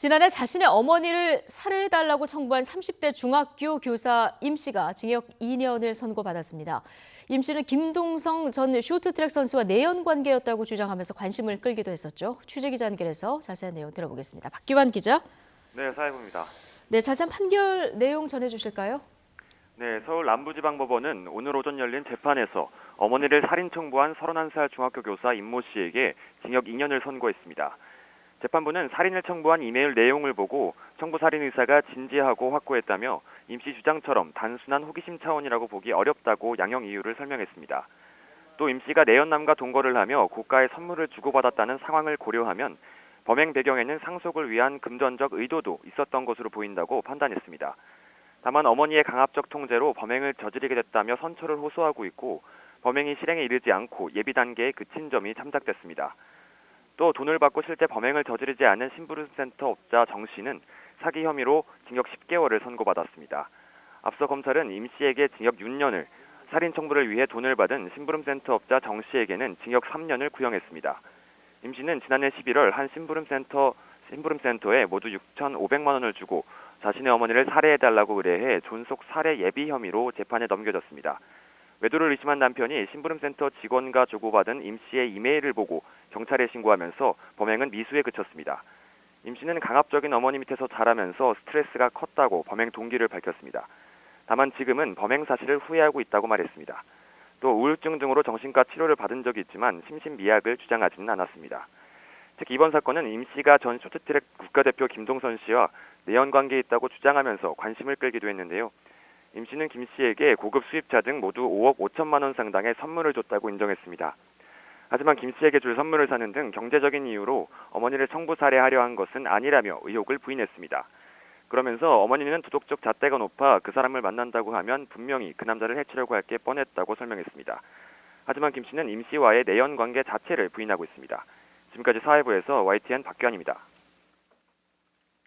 지난해 자신의 어머니를 살해해달라고 청구한 30대 중학교 교사 임 씨가 징역 2년을 선고받았습니다. 임 씨는 김동성 전 쇼트트랙 선수와 내연 관계였다고 주장하면서 관심을 끌기도 했었죠. 취재기자 연결해서 자세한 내용 들어보겠습니다. 박기환 기자. 네, 사회부입니다. 네, 자세한 판결 내용 전해주실까요? 네, 서울 남부지방법원은 오늘 오전 열린 재판에서 어머니를 살인 청구한 31살 중학교 교사 임모 씨에게 징역 2년을 선고했습니다. 재판부는 살인을 청구한 이메일 내용을 보고 청부 살인 의사가 진지하고 확고했다며 임 씨 주장처럼 단순한 호기심 차원이라고 보기 어렵다고 양형 이유를 설명했습니다. 또 임 씨가 내연남과 동거를 하며 고가의 선물을 주고받았다는 상황을 고려하면 범행 배경에는 상속을 위한 금전적 의도도 있었던 것으로 보인다고 판단했습니다. 다만 어머니의 강압적 통제로 범행을 저지르게 됐다며 선처를 호소하고 있고 범행이 실행에 이르지 않고 예비 단계에 그친 점이 참작됐습니다. 또 돈을 받고 실제 범행을 저지르지 않은 심부름센터 업자 정 씨는 사기 혐의로 징역 10개월을 선고받았습니다. 앞서 검찰은 임 씨에게 징역 6년을, 살인 청부를 위해 돈을 받은 심부름센터 업자 정 씨에게는 징역 3년을 구형했습니다. 임 씨는 지난해 11월 한 심부름센터에 모두 6,500만 원을 주고 자신의 어머니를 살해해달라고 의뢰해 존속 살해 예비 혐의로 재판에 넘겨졌습니다. 외도를 의심한 남편이 심부름센터 직원과 주고받은 임 씨의 이메일을 보고 경찰에 신고하면서 범행은 미수에 그쳤습니다. 임 씨는 강압적인 어머니 밑에서 자라면서 스트레스가 컸다고 범행 동기를 밝혔습니다. 다만 지금은 범행 사실을 후회하고 있다고 말했습니다. 또 우울증 등으로 정신과 치료를 받은 적이 있지만 심신미약을 주장하지는 않았습니다. 특히 이번 사건은 임 씨가 전 쇼트트랙 국가대표 김동선 씨와 내연관계에 있다고 주장하면서 관심을 끌기도 했는데요. 임 씨는 김 씨에게 고급 수입차 등 모두 5억 5천만 원 상당의 선물을 줬다고 인정했습니다. 하지만 김 씨에게 줄 선물을 사는 등 경제적인 이유로 어머니를 청부 살해하려 한 것은 아니라며 의혹을 부인했습니다. 그러면서 어머니는 도덕적 잣대가 높아 그 사람을 만난다고 하면 분명히 그 남자를 해치려고 할 게 뻔했다고 설명했습니다. 하지만 김 씨는 임 씨와의 내연 관계 자체를 부인하고 있습니다. 지금까지 사회부에서 YTN 박기환입니다.